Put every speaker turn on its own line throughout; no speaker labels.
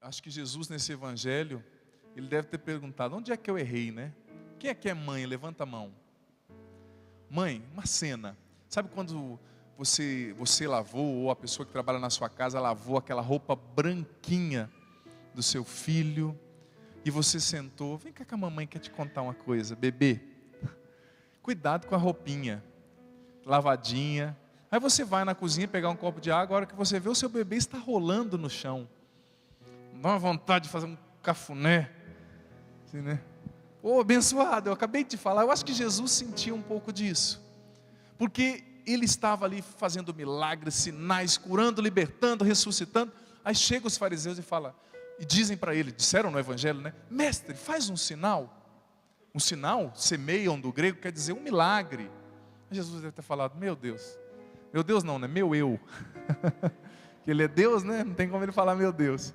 Acho que Jesus nesse evangelho, ele deve ter perguntado, onde é que eu errei, né? Quem é que é mãe? Levanta a mão. Mãe, uma cena. Sabe quando você lavou, ou a pessoa que trabalha na sua casa lavou aquela roupa branquinha do seu filho, e você sentou, vem cá que a mamãe quer te contar uma coisa, bebê. Cuidado com a roupinha, lavadinha. Aí você vai na cozinha pegar um copo de água, a hora que você vê o seu bebê está rolando no chão. Dá uma vontade de fazer um cafuné. Assim, né? Ô, abençoado, eu acabei de te falar, eu acho que Jesus sentia um pouco disso. Porque ele estava ali fazendo milagres, sinais, curando, libertando, ressuscitando. Aí chegam os fariseus e dizem para ele, disseram no evangelho, né? Mestre, faz um sinal. Um sinal, semeiam do grego, quer dizer um milagre. Jesus deve ter falado, meu Deus não, né? Meu eu. Que ele é Deus, né? Não tem como ele falar meu Deus.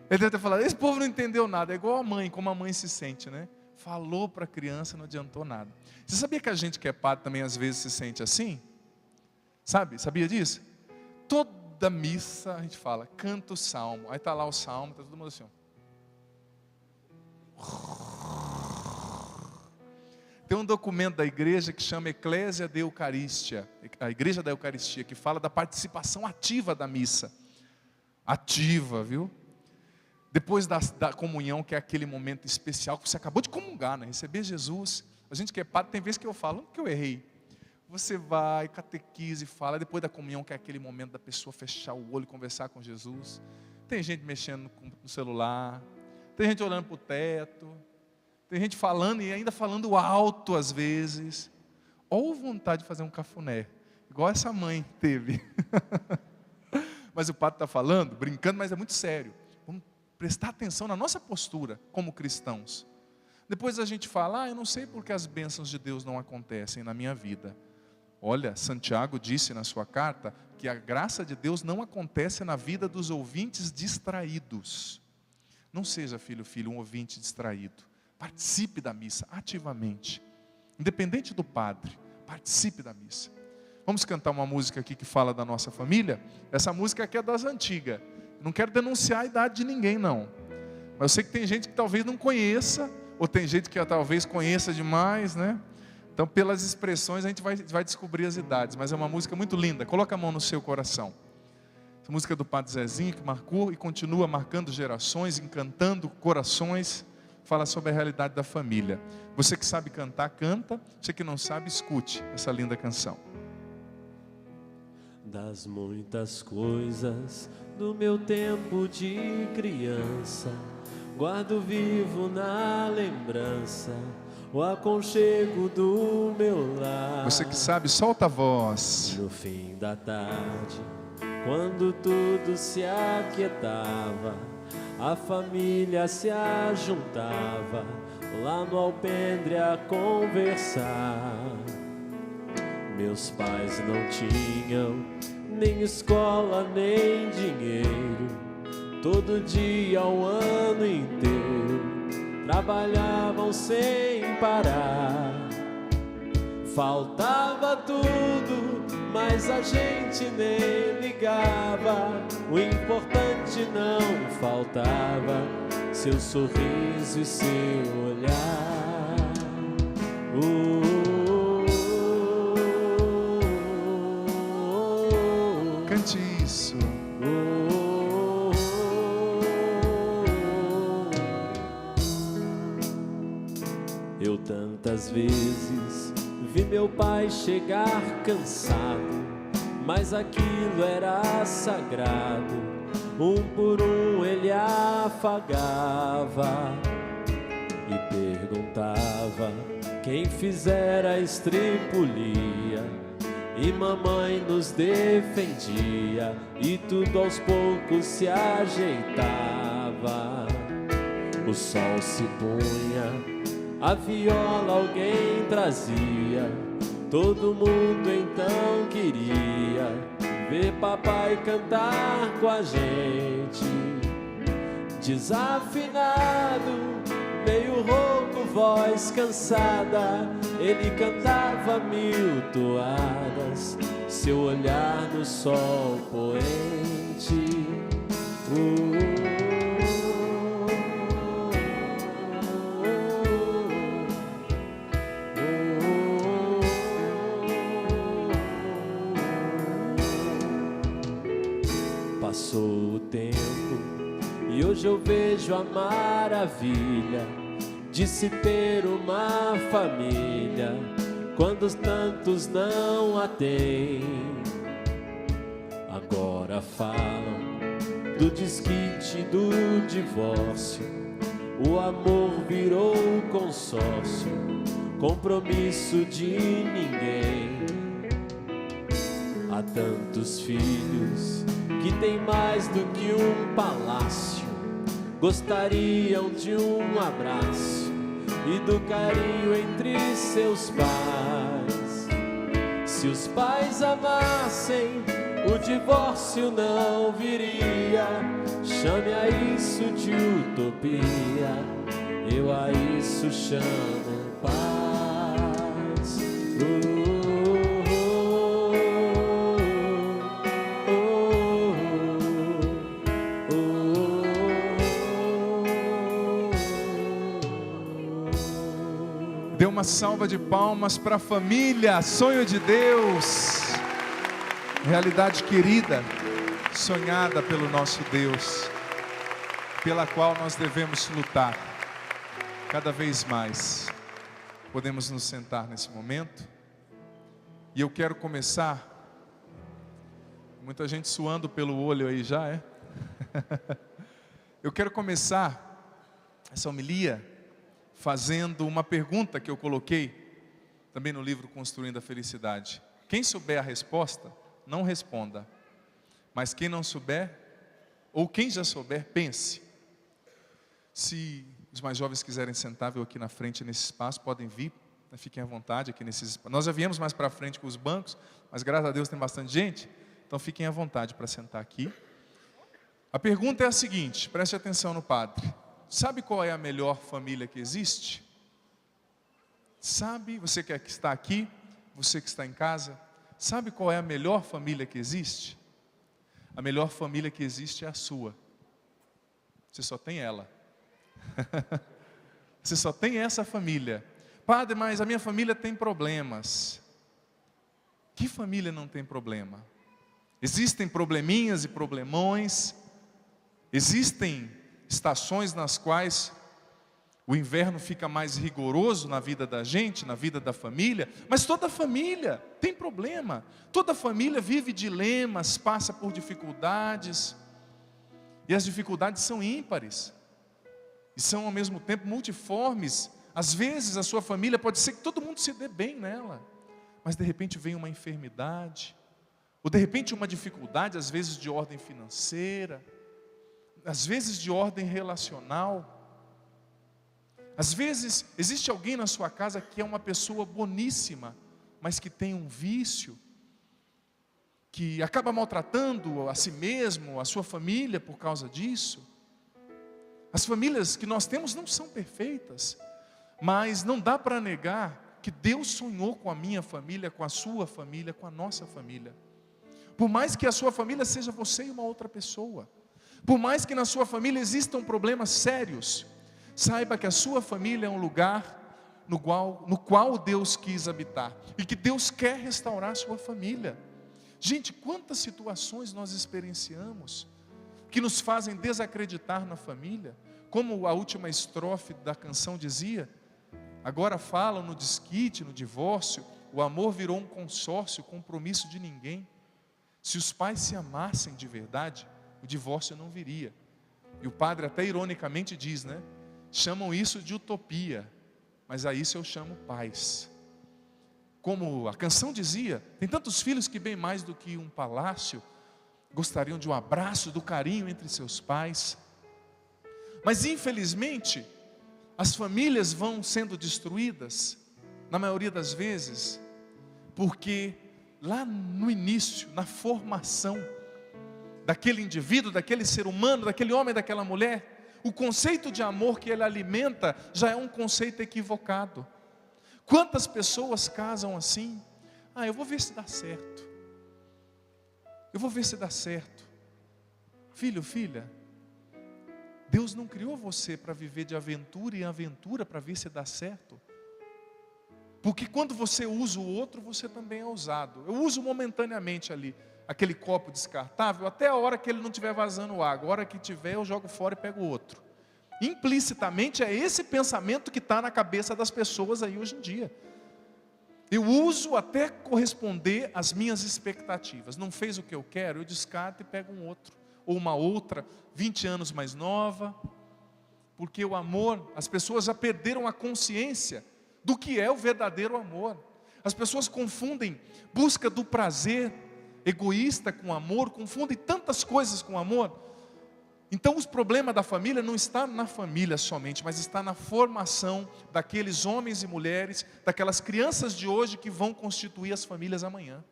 Ele deve ter falado, esse povo não entendeu nada. É igual a mãe, como a mãe se sente, né? Falou para a criança, não adiantou nada. Você sabia que a gente que é padre também às vezes se sente assim? Sabia disso? Toda missa a gente fala, canta o salmo. Aí está lá o salmo, está todo mundo assim, ó. Tem um documento da igreja que chama Eclésia de Eucarístia, a igreja da Eucaristia, que fala da participação ativa da missa. Ativa, viu? Depois da comunhão, que é aquele momento especial que você acabou de comungar, né? Receber Jesus. A gente que é padre, tem vezes que eu falo, onde que eu errei? Você vai, catequiza e fala, depois da comunhão, que é aquele momento da pessoa fechar o olho e conversar com Jesus. Tem gente mexendo no celular, tem gente olhando para o teto, tem gente falando e ainda falando alto às vezes. Ou vontade de fazer um cafuné, igual essa mãe teve. Mas o padre está falando, brincando, mas é muito sério. Vamos prestar atenção na nossa postura como cristãos. Depois a gente fala, eu não sei porque as bênçãos de Deus não acontecem na minha vida. Olha, Santiago disse na sua carta que a graça de Deus não acontece na vida dos ouvintes distraídos. Não seja, filho, um ouvinte distraído. Participe da missa ativamente. Independente do padre, participe da missa. Vamos cantar uma música aqui que fala da nossa família. Essa música aqui é das antigas. Não quero denunciar a idade de ninguém, não. Mas eu sei que tem gente que talvez não conheça, ou tem gente que talvez conheça demais, né? Então, pelas expressões, a gente vai descobrir as idades. Mas é uma música muito linda. Coloca a mão no seu coração. Essa música é do Padre Zezinho, que marcou e continua marcando gerações, encantando corações. Fala sobre a realidade da família. Você que sabe cantar, canta. Você que não sabe, escute essa linda canção.
Das muitas coisas do meu tempo de criança, guardo vivo na lembrança o aconchego do meu lar.
Você que sabe, solta a voz.
No fim da tarde, quando tudo se aquietava, a família se ajuntava lá no alpendre a conversar. Meus pais não tinham nem escola nem dinheiro, todo dia, o ano inteiro, trabalhavam sem parar. Faltava tudo, mas a gente nem ligava. O importante não faltava, seu sorriso e seu olhar.
Cante isso.
Eu tantas vezes vi meu pai chegar cansado, mas aquilo era sagrado. Um por um ele afagava e perguntava quem fizera a estripulia. E mamãe nos defendia e tudo aos poucos se ajeitava. O sol se punha, a viola alguém trazia. Todo mundo então queria ver papai cantar com a gente. Desafinado, meio rouco, voz cansada, ele cantava 1000 toadas, seu olhar no sol poente. E hoje eu vejo a maravilha de se ter uma família, quando tantos não a têm. Agora falam do desquite, do divórcio. O amor virou consórcio, compromisso de ninguém. Há tantos filhos que têm mais do que um palácio, gostariam de um abraço e do carinho entre seus pais. Se os pais amassem, o divórcio não viria. Chame a isso de utopia, eu a isso chamo paz.
Dê uma salva de palmas para a família, sonho de Deus, realidade querida, sonhada pelo nosso Deus, pela qual nós devemos lutar cada vez mais. Podemos nos sentar nesse momento, e eu quero começar, muita gente suando pelo olho aí já, é? Eu quero começar essa homilia fazendo uma pergunta que eu coloquei também no livro Construindo a Felicidade. Quem souber a resposta, não responda, mas quem não souber, ou quem já souber, pense. Se os mais jovens quiserem sentar, eu aqui na frente nesse espaço, podem vir, fiquem à vontade aqui nesses espaços. Nós já viemos mais para frente com os bancos, mas graças a Deus tem bastante gente, então fiquem à vontade para sentar aqui. A pergunta é a seguinte, preste atenção no padre. Sabe qual é a melhor família que existe? Sabe, você que está aqui, você que está em casa, sabe qual é a melhor família que existe? A melhor família que existe é a sua. Você só tem ela. Você só tem essa família. Padre, mas a minha família tem problemas. Que família não tem problema? Existem probleminhas e problemões. Existem estações nas quais o inverno fica mais rigoroso na vida da gente, na vida da família, mas toda família tem problema, toda família vive dilemas, passa por dificuldades, e as dificuldades são ímpares, e são ao mesmo tempo multiformes. Às vezes a sua família pode ser que todo mundo se dê bem nela, mas de repente vem uma enfermidade, ou de repente uma dificuldade, às vezes de ordem financeira, às vezes de ordem relacional. Às vezes existe alguém na sua casa que é uma pessoa boníssima, mas que tem um vício, que acaba maltratando a si mesmo, a sua família por causa disso. As famílias que nós temos não são perfeitas, mas não dá para negar que Deus sonhou com a minha família, com a sua família, com a nossa família. Por mais que a sua família seja você e uma outra pessoa, por mais que na sua família existam problemas sérios, saiba que a sua família é um lugar no qual Deus quis habitar, e que Deus quer restaurar a sua família. Gente, quantas situações nós experienciamos que nos fazem desacreditar na família, como a última estrofe da canção dizia. Agora falam no desquite, no divórcio, o amor virou um consórcio, compromisso de ninguém. Se os pais se amassem de verdade, o divórcio não viria. E o padre até ironicamente diz, né? Chamam isso de utopia, mas a isso eu chamo paz. Como a canção dizia, tem tantos filhos que bem mais do que um palácio gostariam de um abraço, do carinho entre seus pais. Mas infelizmente, as famílias vão sendo destruídas, na maioria das vezes, porque lá no início, na formação daquele indivíduo, daquele ser humano, daquele homem, daquela mulher, o conceito de amor que ele alimenta já é um conceito equivocado. Quantas pessoas casam assim? Eu vou ver se dá certo. Eu vou ver se dá certo. Filho, filha, Deus não criou você para viver de aventura em aventura para ver se dá certo. Porque quando você usa o outro, você também é usado. Eu uso momentaneamente ali. aquele copo descartável até a hora que ele não estiver vazando água. A hora que tiver, eu jogo fora e pego outro. Implicitamente é esse pensamento que está na cabeça das pessoas aí hoje em dia. Eu uso até corresponder às minhas expectativas. Não fez o que eu quero, eu descarto e pego um outro. Ou uma outra, 20 anos mais nova. Porque o amor, as pessoas já perderam a consciência do que é o verdadeiro amor. As pessoas confundem busca do prazer egoísta com amor, confundem tantas coisas com amor. Então o problema da família não está na família somente, mas está na formação daqueles homens e mulheres, daquelas crianças de hoje que vão constituir as famílias amanhã.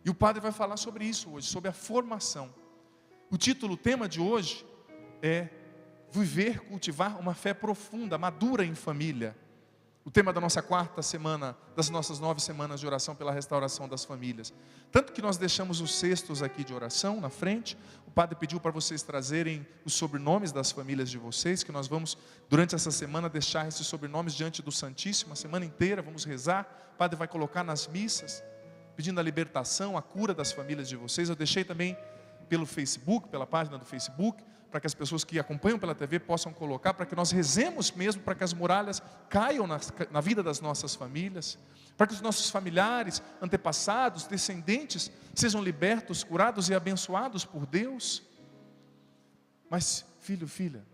E o padre vai falar sobre isso hoje, sobre a formação. O título, o tema de hoje é viver, cultivar uma fé profunda, madura em família. O tema da nossa quarta semana, das nossas 9 semanas de oração pela restauração das famílias. Tanto que nós deixamos os cestos aqui de oração na frente. O padre pediu para vocês trazerem os sobrenomes das famílias de vocês, que nós vamos, durante essa semana, deixar esses sobrenomes diante do Santíssimo, a semana inteira, vamos rezar. O padre vai colocar nas missas, pedindo a libertação, a cura das famílias de vocês. Eu deixei também pelo Facebook, pela página do Facebook, para que as pessoas que acompanham pela TV possam colocar, para que nós rezemos mesmo, para que as muralhas caiam na vida das nossas famílias, para que os nossos familiares, antepassados, descendentes, sejam libertos, curados e abençoados por Deus. Mas, filho, filha,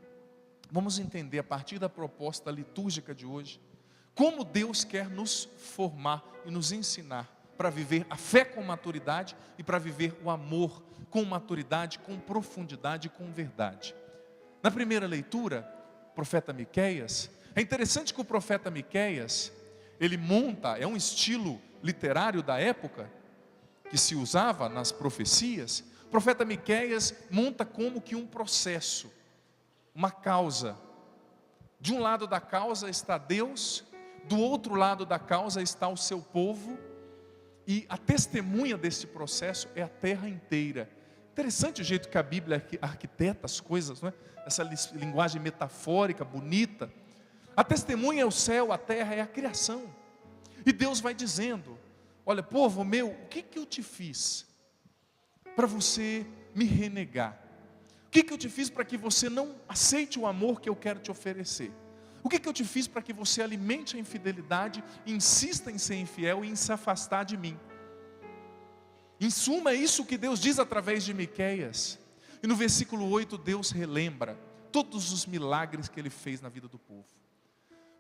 vamos entender a partir da proposta litúrgica de hoje, como Deus quer nos formar e nos ensinar para viver a fé com maturidade e para viver o amor com maturidade, com profundidade e com verdade. Na primeira leitura, profeta Miqueias, é interessante que o profeta Miqueias, ele monta, é um estilo literário da época, que se usava nas profecias. O profeta Miqueias monta como que um processo, uma causa. De um lado da causa está Deus, do outro lado da causa está o seu povo, e a testemunha desse processo é a terra inteira. Interessante o jeito que a Bíblia arquiteta as coisas, não é? Essa linguagem metafórica, bonita. A testemunha é o céu, a terra é a criação. E Deus vai dizendo: olha, povo meu, o que eu te fiz para você me renegar? O que eu te fiz para que você não aceite o amor que eu quero te oferecer? O que eu te fiz para que você alimente a infidelidade, insista em ser infiel e em se afastar de mim? Em suma, é isso que Deus diz através de Miqueias. E no versículo 8, Deus relembra todos os milagres que Ele fez na vida do povo.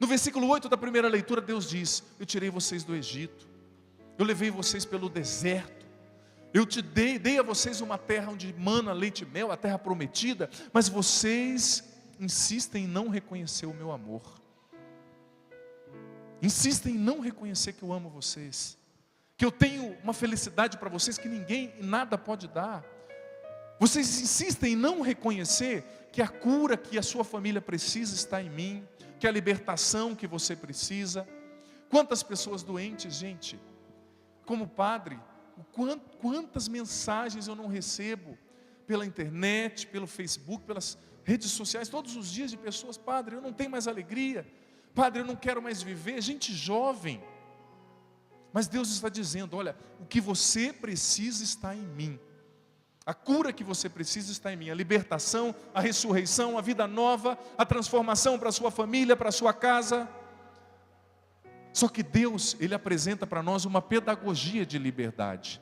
No versículo 8 da primeira leitura, Deus diz: eu tirei vocês do Egito, eu levei vocês pelo deserto, eu te dei a vocês uma terra onde mana leite e mel, a terra prometida, mas vocês insistem em não reconhecer o meu amor. Insistem em não reconhecer que eu amo vocês, que eu tenho uma felicidade para vocês que ninguém e nada pode dar. Vocês insistem em não reconhecer que a cura que a sua família precisa está em mim, que a libertação que você precisa. Quantas pessoas doentes, gente, como padre, quantas mensagens eu não recebo pela internet, pelo Facebook, pelas redes sociais, todos os dias, de pessoas: padre, eu não tenho mais alegria, padre, eu não quero mais viver. Gente jovem. Mas Deus está dizendo: olha, o que você precisa está em mim. A cura que você precisa está em mim. A libertação, a ressurreição, a vida nova, a transformação para a sua família, para a sua casa. Só que Deus, Ele apresenta para nós uma pedagogia de liberdade.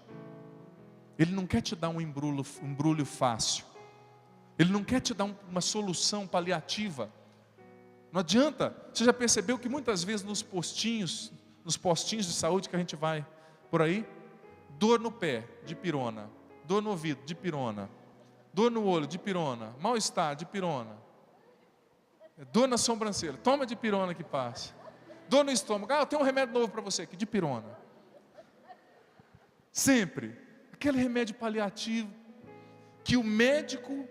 Ele não quer te dar um embrulho fácil. Ele não quer te dar uma solução paliativa. Não adianta. Você já percebeu que muitas vezes nos postinhos de saúde que a gente vai por aí, dor no pé, dipirona, dor no ouvido, dipirona, dor no olho, dipirona, mal-estar, dipirona, dor na sobrancelha, toma dipirona que passa, dor no estômago, eu tenho um remédio novo para você aqui, dipirona. Sempre aquele remédio paliativo que o médico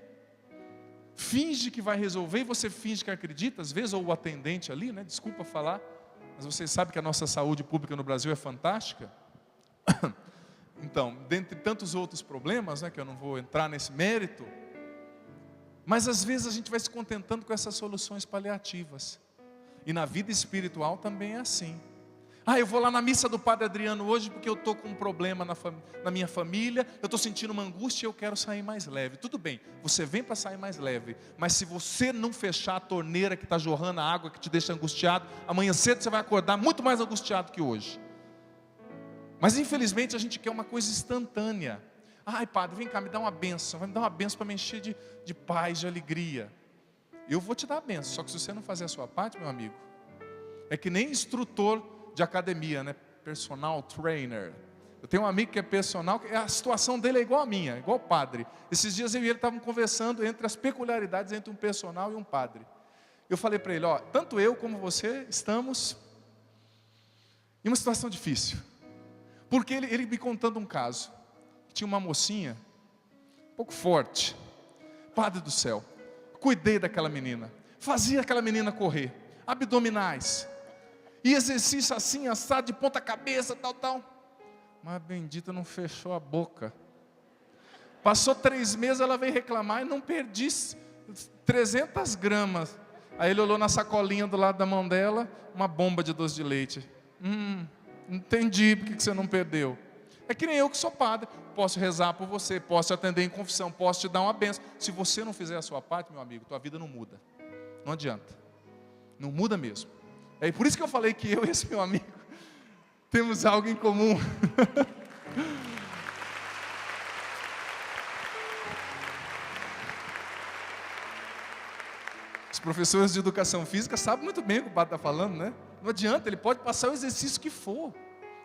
finge que vai resolver e você finge que acredita, às vezes, ou o atendente ali, né? Desculpa falar, mas vocês sabem que a nossa saúde pública no Brasil é fantástica. Então, dentre tantos outros problemas, né, que eu não vou entrar nesse mérito, mas às vezes a gente vai se contentando com essas soluções paliativas. E na vida espiritual também é assim. Eu vou lá na missa do Padre Adriano hoje porque eu estou com um problema na minha família, eu estou sentindo uma angústia e eu quero sair mais leve. Tudo bem, você vem para sair mais leve, mas se você não fechar a torneira que está jorrando a água que te deixa angustiado, amanhã cedo você vai acordar muito mais angustiado que hoje. Mas infelizmente a gente quer uma coisa instantânea. Padre, vem cá, me dá uma bênção, vai me dar uma bênção para me encher de paz, de alegria. Eu vou te dar a bênção, só que se você não fazer a sua parte, meu amigo, é que nem instrutor de academia, né? Personal trainer. Eu tenho um amigo que é personal, a situação dele é igual a minha, igual o padre. Esses dias eu e ele estavam conversando entre as peculiaridades entre um personal e um padre. Eu falei para ele, tanto eu como você estamos em uma situação difícil. Porque ele me contando um caso. Tinha uma mocinha, um pouco forte. Padre do céu, cuidei daquela menina. Fazia aquela menina correr. Abdominais. E exercício assim, assado, de ponta cabeça, tal. Mas a bendita não fechou a boca. Passou 3 meses, ela veio reclamar e não perdi 300 gramas. Aí ele olhou na sacolinha do lado da mão dela, uma bomba de doce de leite. Entendi porque que você não perdeu. É que nem eu que sou padre. Posso rezar por você, posso te atender em confissão, posso te dar uma bênção. Se você não fizer a sua parte, meu amigo, tua vida não muda. Não adianta. Não muda mesmo. É por isso que eu falei que eu e esse meu amigo temos algo em comum. Os professores de educação física sabem muito bem o que o padre está falando, né? Não adianta, ele pode passar o exercício que for.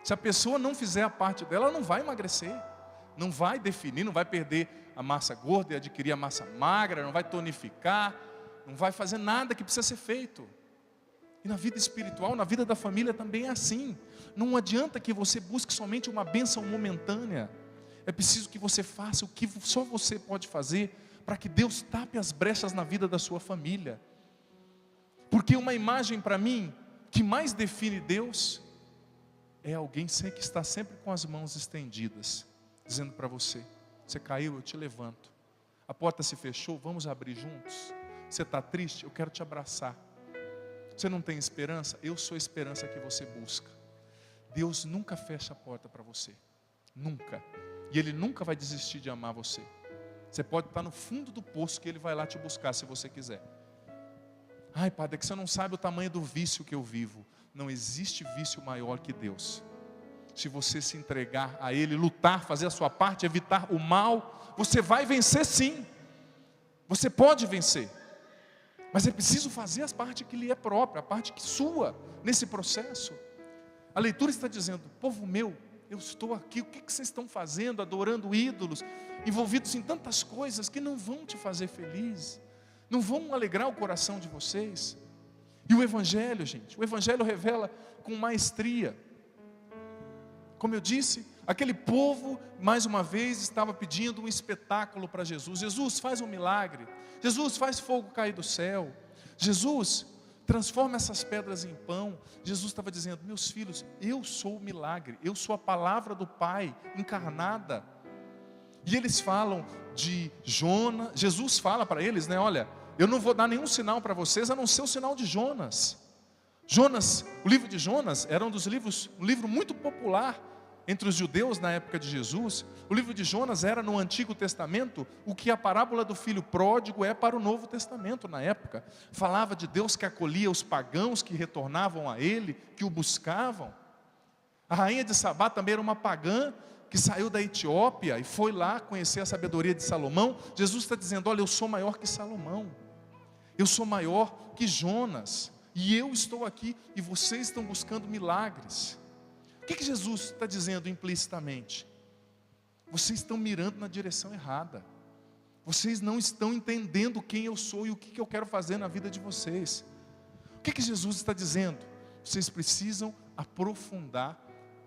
Se a pessoa não fizer a parte dela, ela não vai emagrecer. Não vai definir, não vai perder a massa gorda e adquirir a massa magra, não vai tonificar, não vai fazer nada que precisa ser feito. E na vida espiritual, na vida da família também é assim. Não adianta que você busque somente uma bênção momentânea. É preciso que você faça o que só você pode fazer para que Deus tape as brechas na vida da sua família. Porque uma imagem para mim que mais define Deus é alguém que está sempre com as mãos estendidas, dizendo para você: você caiu, eu te levanto. A porta se fechou, vamos abrir juntos. Você está triste, eu quero te abraçar. Você não tem esperança? Eu sou a esperança que você busca. Deus nunca fecha a porta para você. Nunca. E Ele nunca vai desistir de amar você. Você pode estar no fundo do poço que Ele vai lá te buscar se você quiser. Padre, é que você não sabe o tamanho do vício que eu vivo. Não existe vício maior que Deus. Se você se entregar a Ele, lutar, fazer a sua parte, evitar o mal, você vai vencer sim. Você pode vencer. Mas é preciso fazer a parte que lhe é própria, a parte que sua, nesse processo. A leitura está dizendo: povo meu, eu estou aqui, o que vocês estão fazendo? Adorando ídolos, envolvidos em tantas coisas que não vão te fazer feliz, não vão alegrar o coração de vocês. E o Evangelho, gente, o Evangelho revela com maestria. Como eu disse, aquele povo, mais uma vez, estava pedindo um espetáculo para Jesus. Jesus, faz um milagre. Jesus, faz fogo cair do céu. Jesus, transforma essas pedras em pão. Jesus estava dizendo: meus filhos, eu sou o milagre. Eu sou a palavra do Pai encarnada. E eles falam de Jonas. Jesus fala para eles, né? Olha, eu não vou dar nenhum sinal para vocês, a não ser o sinal de Jonas. Jonas, o livro de Jonas era um livro muito popular entre os judeus na época de Jesus. O livro de Jonas era no Antigo Testamento o que a parábola do filho pródigo é para o Novo Testamento na época. Falava de Deus que acolhia os pagãos que retornavam a Ele, que o buscavam. A rainha de Sabá também era uma pagã que saiu da Etiópia e foi lá conhecer a sabedoria de Salomão. Jesus está dizendo: olha, eu sou maior que Salomão, eu sou maior que Jonas, e eu estou aqui e vocês estão buscando milagres. O que Jesus está dizendo implicitamente? Vocês estão mirando na direção errada. Vocês não estão entendendo quem eu sou e o que eu quero fazer na vida de vocês. O que Jesus está dizendo? Vocês precisam aprofundar,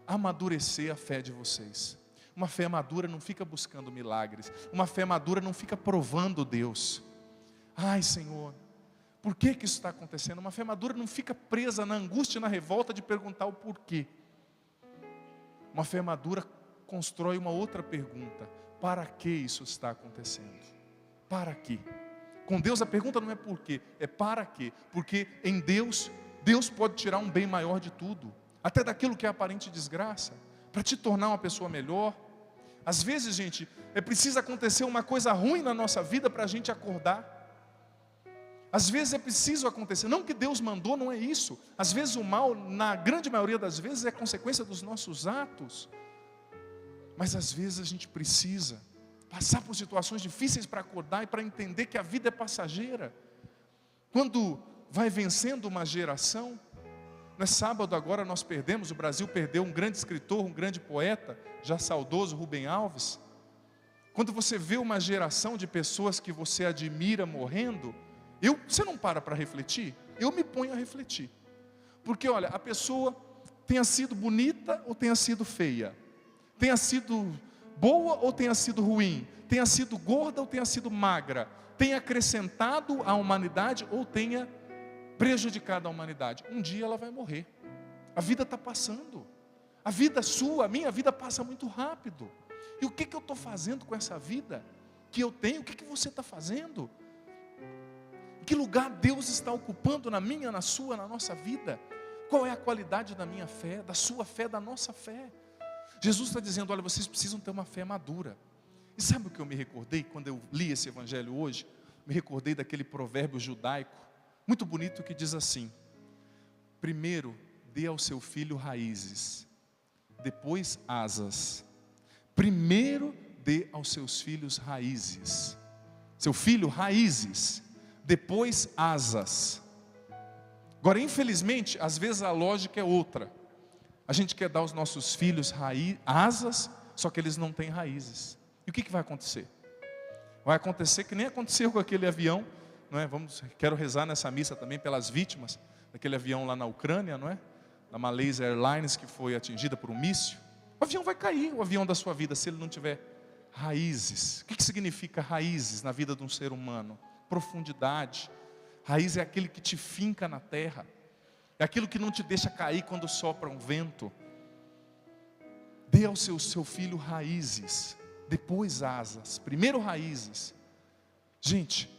amadurecer a fé de vocês. Uma fé madura não fica buscando milagres. Uma fé madura não fica provando Deus. Ai, Senhor, por que isso está acontecendo? Uma fé madura não fica presa na angústia e na revolta de perguntar o porquê. Uma fé madura constrói uma outra pergunta: para que isso está acontecendo? Para quê? Com Deus a pergunta não é por quê, é para quê. Porque em Deus pode tirar um bem maior de tudo. até daquilo que é aparente desgraça, para te tornar uma pessoa melhor. Às vezes, gente, é preciso acontecer uma coisa ruim na nossa vida para a gente acordar. Às vezes é preciso acontecer, não que Deus mandou, não é isso. Às vezes o mal, na grande maioria das vezes, é consequência dos nossos atos. Mas às vezes a gente precisa passar por situações difíceis para acordar e para entender que a vida é passageira. Quando vai vencendo uma geração, no sábado agora nós perdemos, o Brasil perdeu um grande escritor, um grande poeta, já saudoso, Rubem Alves. Quando você vê uma geração de pessoas que você admira morrendo, você não para refletir? Eu me ponho a refletir. Porque olha, a pessoa tenha sido bonita ou tenha sido feia, tenha sido boa ou tenha sido ruim, tenha sido gorda ou tenha sido magra, tenha acrescentado à humanidade ou tenha prejudicado a humanidade, um dia ela vai morrer. A vida está passando. A vida sua, a minha vida passa muito rápido. E o que eu estou fazendo com essa vida que eu tenho? O que você está fazendo? Que lugar Deus está ocupando na minha, na sua, na nossa vida? Qual é a qualidade da minha fé, da sua fé, da nossa fé? Jesus está dizendo, olha, vocês precisam ter uma fé madura. E sabe o que eu me recordei quando eu li esse evangelho hoje? Me recordei daquele provérbio judaico, muito bonito, que diz assim: primeiro dê ao seu filho raízes, depois asas. Primeiro dê aos seus filhos raízes. Seu filho, raízes, depois asas. Agora, infelizmente, às vezes a lógica é outra. A gente quer dar aos nossos filhos asas, só que eles não têm raízes. E o que vai acontecer? Vai acontecer que nem aconteceu com aquele avião, não é? Quero rezar nessa missa também pelas vítimas daquele avião lá na Ucrânia, não é? Da Malaysia Airlines, que foi atingida por um míssil. O avião vai cair, o avião da sua vida, se ele não tiver raízes. O que significa raízes na vida de um ser humano? Profundidade. Raiz é aquele que te finca na terra, é aquilo que não te deixa cair quando sopra um vento. Dê ao seu filho raízes, depois asas. Primeiro raízes. Gente,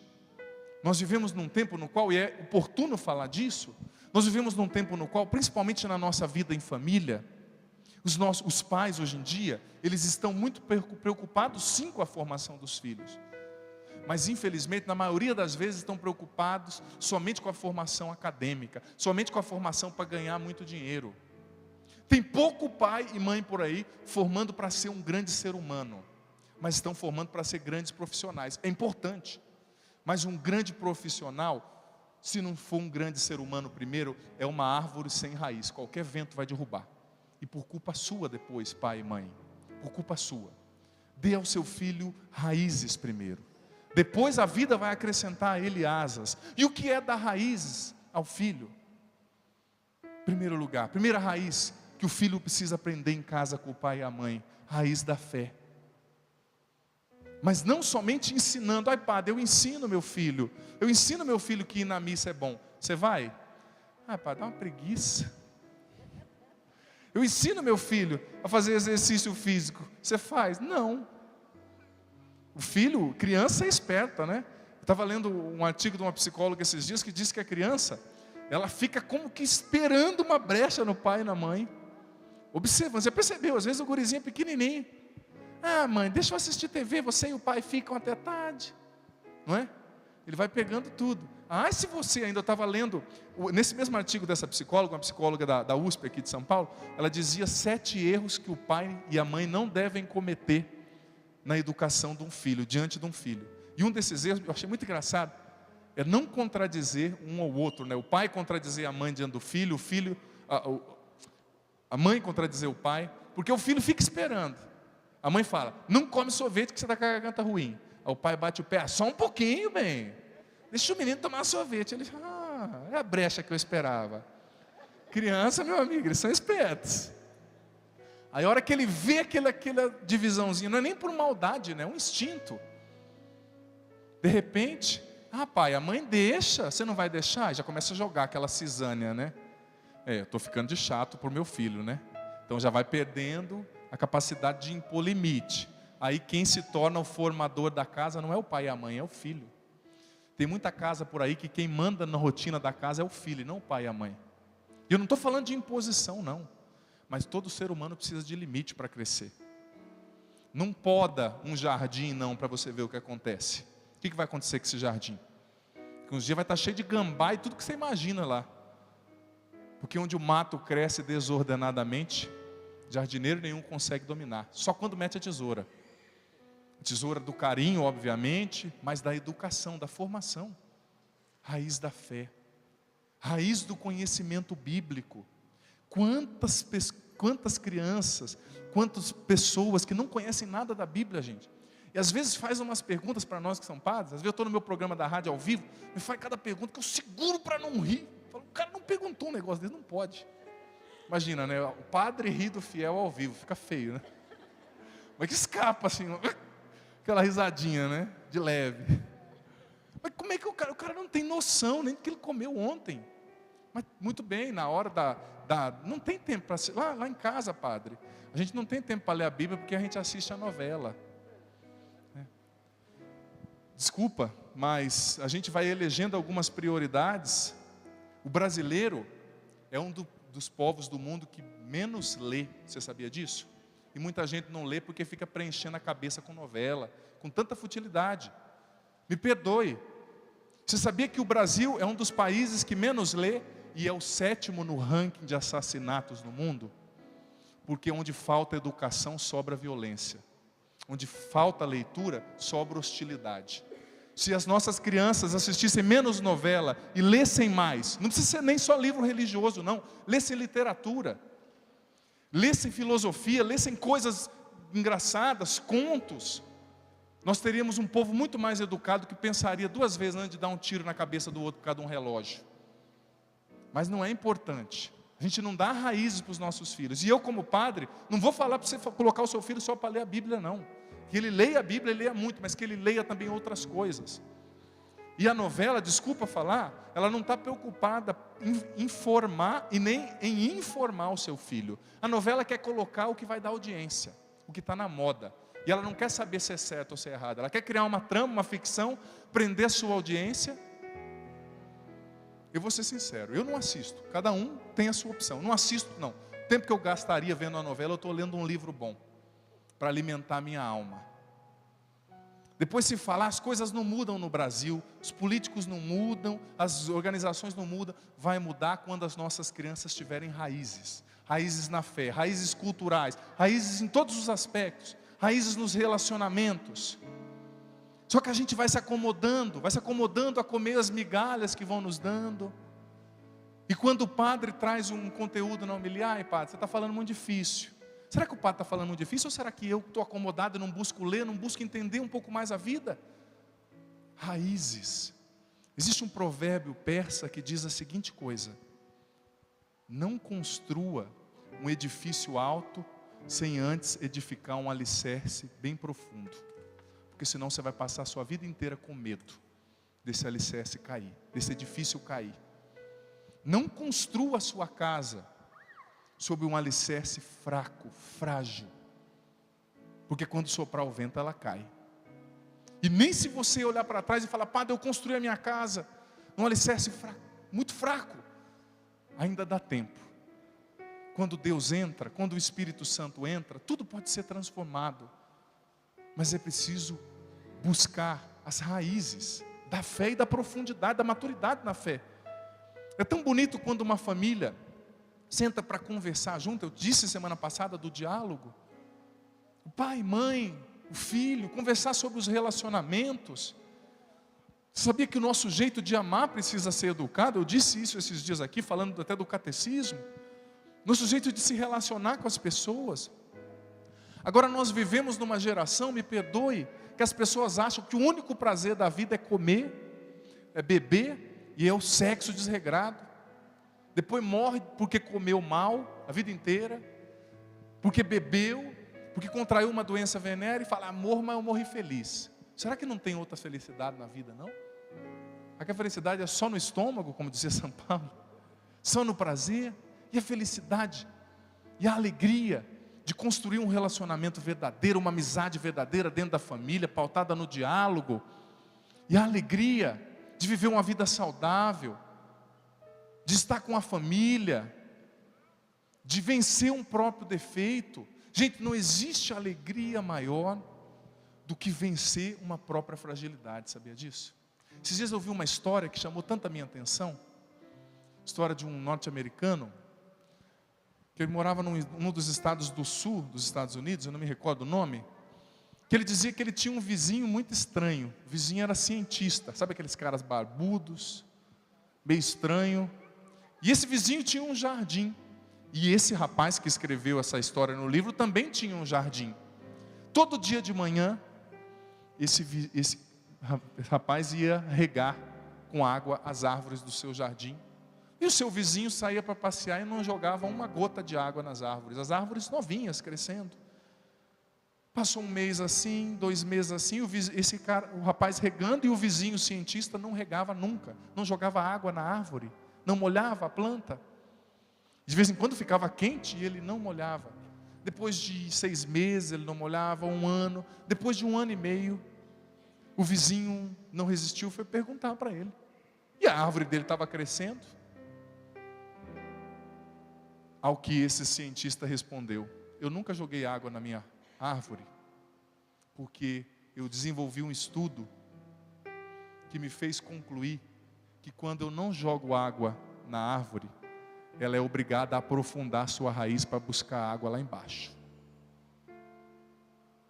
nós vivemos num tempo no qual, e é oportuno falar disso, nós vivemos num tempo no qual, principalmente na nossa vida em família, os pais hoje em dia, eles estão muito preocupados sim com a formação dos filhos. Mas infelizmente, na maioria das vezes, estão preocupados somente com a formação acadêmica, somente com a formação para ganhar muito dinheiro. Tem pouco pai e mãe por aí formando para ser um grande ser humano, mas estão formando para ser grandes profissionais. É importante, mas um grande profissional, se não for um grande ser humano primeiro, é uma árvore sem raiz, qualquer vento vai derrubar. E por culpa sua depois, pai e mãe, por culpa sua. Dê ao seu filho raízes primeiro. Depois a vida vai acrescentar a ele asas. E o que é dar raízes ao filho? Primeiro lugar, primeira raiz que o filho precisa aprender em casa com o pai e a mãe, raiz da fé. Mas não somente ensinando, ai padre, eu ensino meu filho que ir na missa é bom. Você vai? Ah, padre, dá uma preguiça. Eu ensino meu filho a fazer exercício físico. Você faz? Não. O filho, criança é esperta, né? Eu estava lendo um artigo de uma psicóloga esses dias que diz que a criança, ela fica como que esperando uma brecha no pai e na mãe. Observa, você percebeu, às vezes o gurizinho é pequenininho. Ah, mãe, deixa eu assistir TV, você e o pai ficam até tarde. Não é? Ele vai pegando tudo. Ah, se você ainda, eu estava lendo, nesse mesmo artigo dessa psicóloga, uma psicóloga da USP aqui de São Paulo, ela dizia 7 erros que o pai e a mãe não devem cometer na educação de um filho, diante de um filho. E um desses erros, eu achei muito engraçado, é não contradizer um ou outro, né? O pai contradizer a mãe diante do filho, a mãe contradizer o pai, porque o filho fica esperando. A mãe fala, não come sorvete que você está com a garganta ruim. Aí o pai bate o pé, só um pouquinho, bem. Deixa o menino tomar sorvete. Ele fala, é a brecha que eu esperava. Criança, meu amigo, eles são espertos. Aí a hora que ele vê aquela divisãozinha, não é nem por maldade, né? É um instinto. De repente, pai, a mãe deixa, você não vai deixar? E já começa a jogar aquela cisânia, né? Eu estou ficando de chato por meu filho, né? Então já vai perdendo a capacidade de impor limite. Aí quem se torna o formador da casa não é o pai e a mãe, é o filho. Tem muita casa por aí que quem manda na rotina da casa é o filho, e não o pai e a mãe. E eu não estou falando de imposição, não. Mas todo ser humano precisa de limite para crescer. Não poda um jardim, não, para você ver o que acontece. O que vai acontecer com esse jardim? Que uns dias vai estar cheio de gambá e tudo que você imagina lá. Porque onde o mato cresce desordenadamente, jardineiro nenhum consegue dominar. Só quando mete a tesoura. A tesoura do carinho, obviamente, mas da educação, da formação. Raiz da fé. Raiz do conhecimento bíblico. Quantas crianças, quantas pessoas que não conhecem nada da Bíblia, gente. E às vezes faz umas perguntas para nós que são padres. Às vezes eu estou no meu programa da rádio ao vivo, me faz cada pergunta que eu seguro para não rir. Eu falo, o cara não perguntou um negócio desse, não pode. Imagina, né? O padre ri do fiel ao vivo, fica feio, né? Mas que escapa assim, aquela risadinha, né? De leve. Mas como é que o cara não tem noção nem do que ele comeu ontem? Mas muito bem, na hora não tem tempo para ser. Lá em casa, padre, a gente não tem tempo para ler a Bíblia porque a gente assiste a novela. Desculpa, mas a gente vai elegendo algumas prioridades. O brasileiro é um dos povos do mundo que menos lê. Você sabia disso? E muita gente não lê porque fica preenchendo a cabeça com novela, com tanta futilidade. Me perdoe. Você sabia que o Brasil é um dos países que menos lê e é o 7º no ranking de assassinatos no mundo? Porque onde falta educação, sobra violência. Onde falta leitura, sobra hostilidade. Se as nossas crianças assistissem menos novela e lessem mais, não precisa ser nem só livro religioso, não. Lessem literatura, lessem filosofia, lessem coisas engraçadas, contos. Nós teríamos um povo muito mais educado que pensaria 2 vezes antes de dar um tiro na cabeça do outro por causa de um relógio. Mas não é importante. A gente não dá raízes para os nossos filhos. E eu, como padre, não vou falar para você colocar o seu filho só para ler a Bíblia, não. Que ele leia a Bíblia, ele leia muito, mas que ele leia também outras coisas. E a novela, desculpa falar, ela não está preocupada em informar e nem em informar o seu filho. A novela quer colocar o que vai dar audiência, o que está na moda. E ela não quer saber se é certo ou se é errado. Ela quer criar uma trama, uma ficção, prender a sua audiência. Eu vou ser sincero, eu não assisto. Cada um tem a sua opção. Não assisto, não. O tempo que eu gastaria vendo a novela, eu estou lendo um livro bom, para alimentar a minha alma. Depois se falar, as coisas não mudam no Brasil, os políticos não mudam, as organizações não mudam. Vai mudar quando as nossas crianças tiverem raízes. Raízes na fé, raízes culturais, raízes em todos os aspectos, raízes nos relacionamentos. Só que a gente vai se acomodando a comer as migalhas que vão nos dando. E quando o padre traz um conteúdo na homilia, ai padre, você está falando muito difícil. Será que o padre está falando muito difícil? Ou será que eu estou acomodado e não busco ler, não busco entender um pouco mais a vida? Raízes. Existe um provérbio persa que diz a seguinte coisa: não construa um edifício alto sem antes edificar um alicerce bem profundo. Porque senão você vai passar a sua vida inteira com medo desse alicerce cair, desse edifício cair. Não construa a sua casa sob um alicerce fraco, frágil. Porque quando soprar o vento, ela cai. E nem se você olhar para trás e falar, padre, eu construí a minha casa num alicerce fraco, muito fraco, ainda dá tempo. Quando Deus entra, quando o Espírito Santo entra, tudo pode ser transformado. Mas é preciso buscar as raízes da fé e da profundidade, da maturidade na fé. É tão bonito quando uma família senta para conversar junto. Eu disse semana passada do diálogo. O pai, mãe, o filho, conversar sobre os relacionamentos. Sabia que o nosso jeito de amar precisa ser educado? Eu disse isso esses dias aqui, falando até do catecismo. Nosso jeito de se relacionar com as pessoas. Agora nós vivemos numa geração, me perdoe, que as pessoas acham que o único prazer da vida é comer, é beber e é o sexo desregrado. Depois morre porque comeu mal a vida inteira, porque bebeu, porque contraiu uma doença venérea e fala, amor, mas eu morri feliz. Será que não tem outra felicidade na vida, não? Será que a felicidade é só no estômago, como dizia São Paulo? Só no prazer? E a felicidade? E a alegria de construir um relacionamento verdadeiro, uma amizade verdadeira dentro da família, pautada no diálogo? E a alegria de viver uma vida saudável, de estar com a família, de vencer um próprio defeito. Gente, não existe alegria maior do que vencer uma própria fragilidade, sabia disso? Esses dias eu ouvi uma história que chamou tanto a minha atenção, história de um norte-americano, que ele morava num dos estados do sul dos Estados Unidos, eu não me recordo o nome, que ele dizia que ele tinha um vizinho muito estranho. O vizinho era cientista, sabe aqueles caras barbudos, meio estranho, e esse vizinho tinha um jardim, e esse rapaz que escreveu essa história no livro também tinha um jardim. Todo dia de manhã, esse rapaz ia regar com água as árvores do seu jardim, e o seu vizinho saía para passear e não jogava uma gota de água nas árvores, as árvores novinhas crescendo. Passou um mês assim, 2 meses assim, o rapaz regando, e o vizinho cientista não regava nunca, não jogava água na árvore, não molhava a planta. De vez em quando ficava quente e ele não molhava. Depois de 6 meses ele não molhava, 1 ano. Depois de 1 ano e meio, o vizinho não resistiu, foi perguntar para ele. E a árvore dele estava crescendo. Ao que esse cientista respondeu: eu nunca joguei água na minha árvore, porque eu desenvolvi um estudo que me fez concluir que quando eu não jogo água na árvore, ela é obrigada a aprofundar sua raiz para buscar água lá embaixo.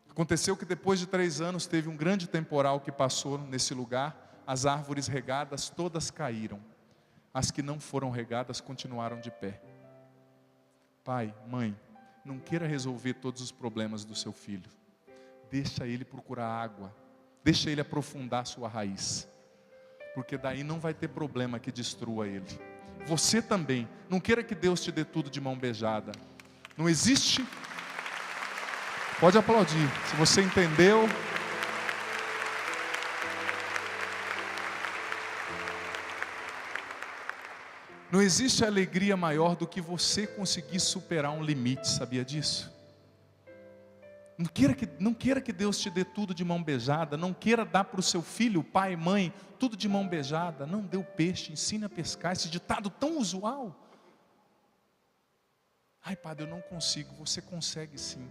Aconteceu que depois de 3 anos teve um grande temporal que passou nesse lugar, as árvores regadas todas caíram, as que não foram regadas continuaram de pé. Pai, mãe, não queira resolver todos os problemas do seu filho. Deixa ele procurar água. Deixa ele aprofundar sua raiz. Porque daí não vai ter problema que destrua ele. Você também. Não queira que Deus te dê tudo de mão beijada. Não existe. Pode aplaudir. Se você entendeu. Não existe alegria maior do que você conseguir superar um limite, sabia disso? Não queira que Deus te dê tudo de mão beijada, não queira dar para o seu filho, pai, mãe, tudo de mão beijada. Não dê o peixe, ensine a pescar, esse ditado tão usual. Ai, padre, eu não consigo. Você consegue sim.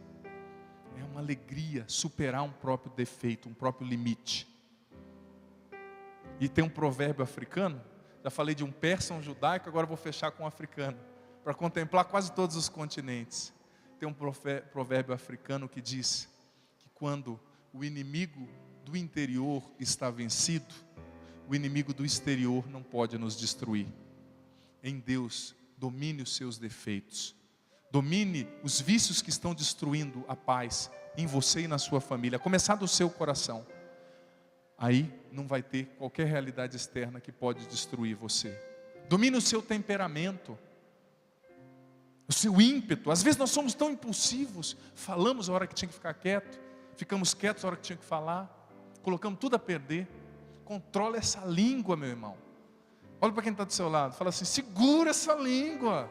É uma alegria superar um próprio defeito, um próprio limite. E tem um provérbio africano. Já falei de um persa, um judaico, agora vou fechar com um africano, para contemplar quase todos os continentes. Tem um provérbio africano que diz que quando o inimigo do interior está vencido, o inimigo do exterior não pode nos destruir. Em Deus, domine os seus defeitos, domine os vícios que estão destruindo a paz em você e na sua família, a começar do seu coração. Aí não vai ter qualquer realidade externa que pode destruir você. Domine o seu temperamento, o seu ímpeto. Às vezes nós somos tão impulsivos, falamos a hora que tinha que ficar quieto, ficamos quietos a hora que tinha que falar, colocamos tudo a perder. Controla essa língua, meu irmão. Olha para quem está do seu lado, fala assim: segura essa língua.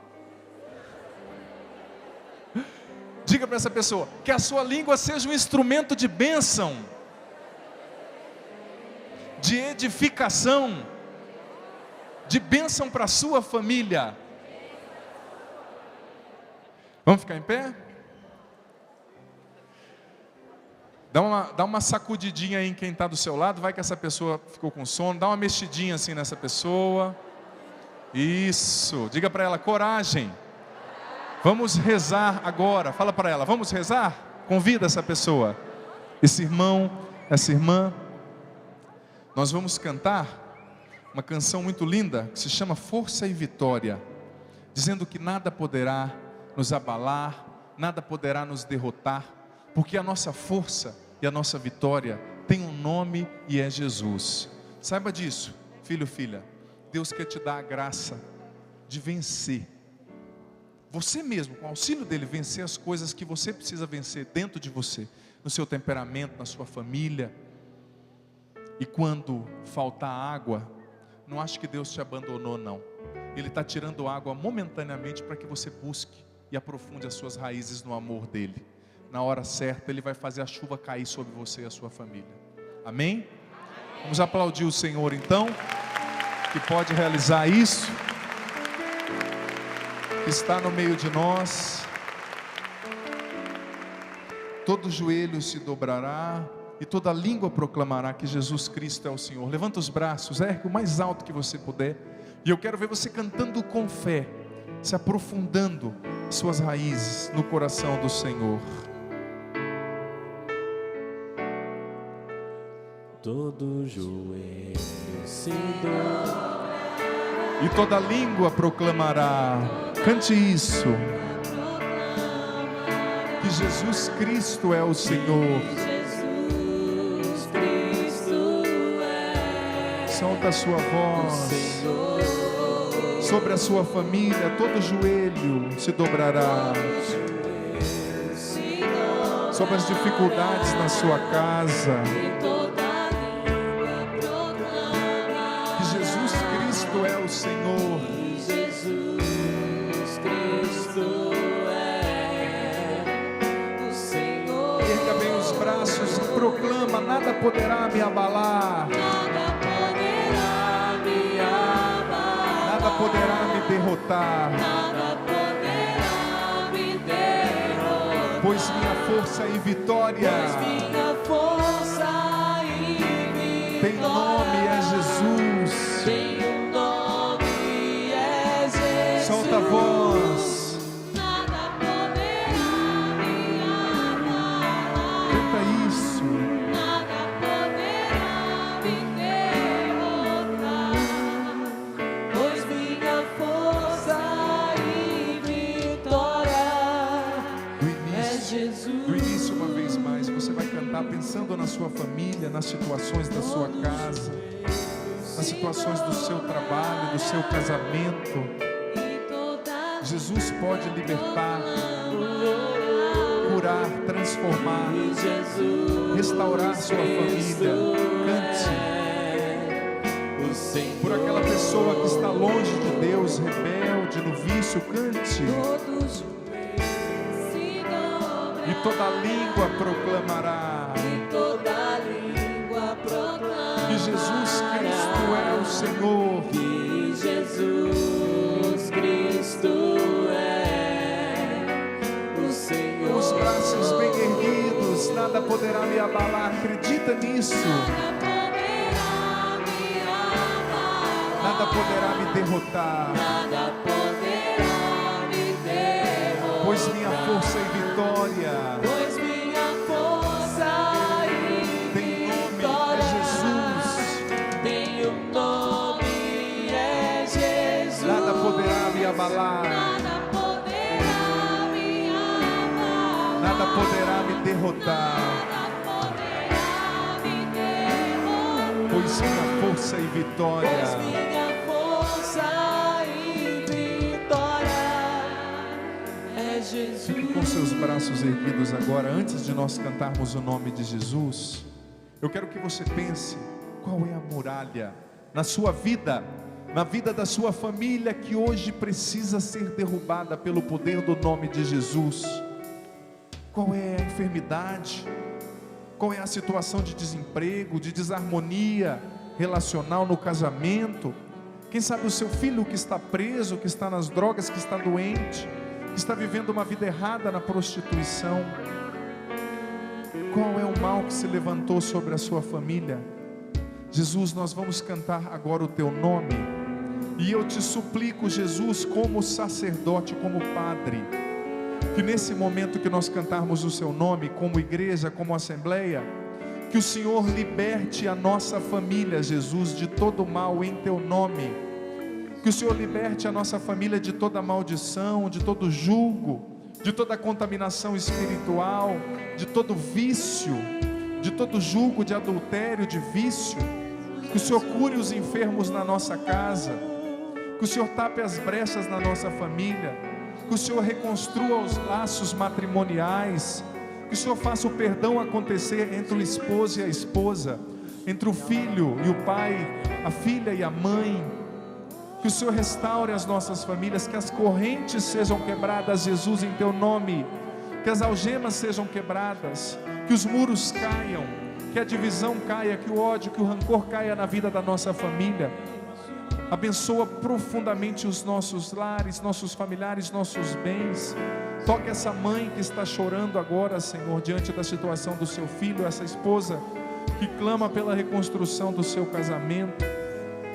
Diga para essa pessoa, que a sua língua seja um instrumento de bênção, de edificação, de bênção para a sua família. Vamos ficar em pé? Dá uma sacudidinha aí em quem está do seu lado. Vai que essa pessoa ficou com sono. Dá uma mexidinha assim nessa pessoa. Isso, diga para ela: coragem. Vamos rezar agora. Fala para ela: vamos rezar? Convida essa pessoa, esse irmão, essa irmã. Nós vamos cantar uma canção muito linda que se chama Força e Vitória, dizendo que nada poderá nos abalar, nada poderá nos derrotar, porque a nossa força e a nossa vitória tem um nome e é Jesus. Saiba disso, filho, filha. Deus quer te dar a graça de vencer, você mesmo, com o auxílio dele, vencer as coisas que você precisa vencer dentro de você, no seu temperamento, na sua família. E quando faltar água, não ache que Deus te abandonou, não. Ele está tirando água momentaneamente para que você busque e aprofunde as suas raízes no amor dele. Na hora certa, ele vai fazer a chuva cair sobre você e a sua família. Amém? Vamos aplaudir o Senhor então, que pode realizar isso, que que está no meio de nós. Todo joelho se dobrará e toda língua proclamará que Jesus Cristo é o Senhor. Levanta os braços, ergue o mais alto que você puder. E eu quero ver você cantando com fé, se aprofundando suas raízes no coração do Senhor.
Todo joelho se dobra
e toda língua proclamará. Cante isso. Que Jesus Cristo é o Senhor.
Jesus Cristo é
Solta a sua voz. Sobre a sua família, todo joelho se dobrará. Sobre as dificuldades na sua casa. Que Jesus Cristo é o Senhor.
Jesus Cristo é o Senhor.
Erga bem os braços e proclama: nada poderá me abalar.
Nada poderá me abalar.
Nada poderá me derrotar.
Nada poderá me derrotar.
Pois minha força e vitória
Minha força e vitória
tem nome, é Jesus.
tem um nome, é Jesus.
Solta a voz.
Nada poderá me abalar.
Canta isso.
Nada poderá me derrotar. Pois minha força e vitória
Do
é
início,
Jesus.
do início uma vez mais, você vai cantar pensando na sua família, nas situações da sua casa, nas situações do seu trabalho, do seu casamento. Jesus pode libertar, curar, transformar, restaurar sua família. Cante por aquela pessoa que está longe de Deus, rebelde, no vício. Cante. E toda língua proclamará que Jesus Cristo é o Senhor.
Que Jesus Cristo é o Senhor.
Os braços bem erguidos, nada poderá me abalar. Acredita nisso. Nada poderá me derrotar.
Nada poderá me derrotar.
Pois minha força e vitória
Pois minha força e
tem nome,
vitória
é Jesus.
tem um nome, é Jesus.
Nada poderá me abalar.
Nada poderá me abalar.
Nada poderá me derrotar.
Nada poderá me derrotar.
Pois minha força e vitória
Pois minha força e vitória é Jesus.
Fique com seus braços erguidos agora. Antes de nós cantarmos o nome de Jesus, eu quero que você pense: qual é a muralha na sua vida, na vida da sua família, que hoje precisa ser derrubada pelo poder do nome de Jesus? Qual é a enfermidade? Qual é a situação de desemprego, de desarmonia relacional no casamento? Quem sabe o seu filho que está preso, que está nas drogas, que está doente, que está vivendo uma vida errada na prostituição? Qual é o mal que se levantou sobre a sua família? Jesus, nós vamos cantar agora o teu nome, e eu te suplico, Jesus, como sacerdote, como padre, que nesse momento que nós cantarmos o seu nome, como igreja, como assembleia, que o Senhor liberte a nossa família, Jesus, de todo mal em teu nome. Que o Senhor liberte a nossa família de toda maldição, de todo julgo, de toda contaminação espiritual, de todo vício, de todo julgo de adultério, de vício. Que o Senhor cure os enfermos na nossa casa, que o Senhor tape as brechas na nossa família, que o Senhor reconstrua os laços matrimoniais, que o Senhor faça o perdão acontecer entre o esposo e a esposa, entre o filho e o pai, a filha e a mãe. Que o Senhor restaure as nossas famílias, que as correntes sejam quebradas, Jesus, em teu nome, que as algemas sejam quebradas, que os muros caiam, que a divisão caia, que o ódio, que o rancor caia na vida da nossa família. Abençoa profundamente os nossos lares, nossos familiares, nossos bens. Toque essa mãe que está chorando agora, Senhor, diante da situação do seu filho, essa esposa que clama pela reconstrução do seu casamento.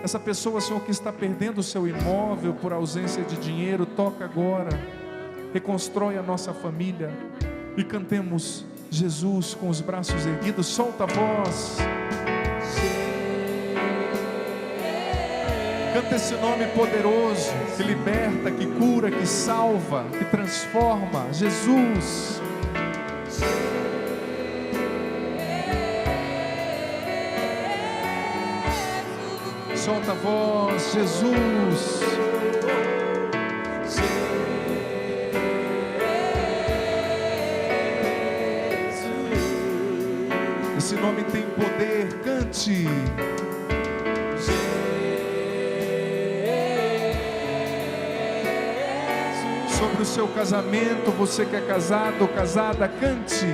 Essa pessoa, Senhor, que está perdendo o seu imóvel por ausência de dinheiro, toca agora, reconstrói a nossa família e cantemos Jesus com os braços erguidos. Solta a voz. Canta esse nome poderoso, que liberta, que cura, que salva, que transforma. Jesus. Solta a voz, Jesus. Esse nome tem poder, cante. Sobre o seu casamento, você que é casado ou casada, cante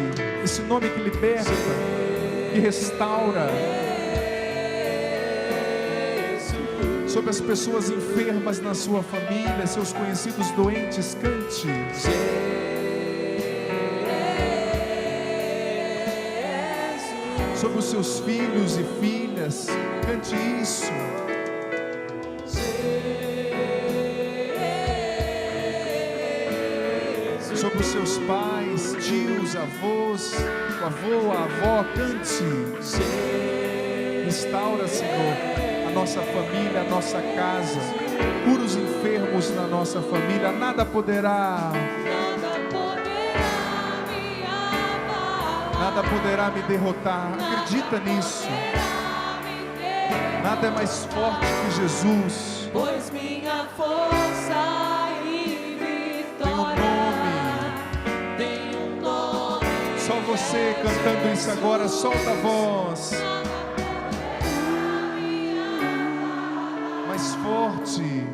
esse nome que liberta, que restaura. Sobre as pessoas enfermas na sua família, seus conhecidos doentes, cante. Sobre os seus filhos e filhas, cante isso. Sobre os seus pais, tios, avós, o avô, a avó, cante. Restaura, Senhor, a nossa família, a nossa casa. Cura os enfermos na nossa família. Nada poderá me derrotar. Acredita nisso. Nada é mais forte que Jesus.
Pois minha força e vitória tem um nome.
Só você cantando isso agora, solta a voz. Mais forte.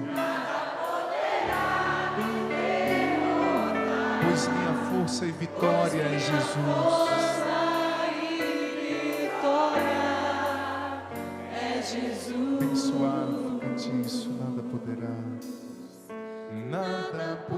Pois minha força e vitória é Jesus. Bem suave, cante isso. Nada poderá. Nada poderá.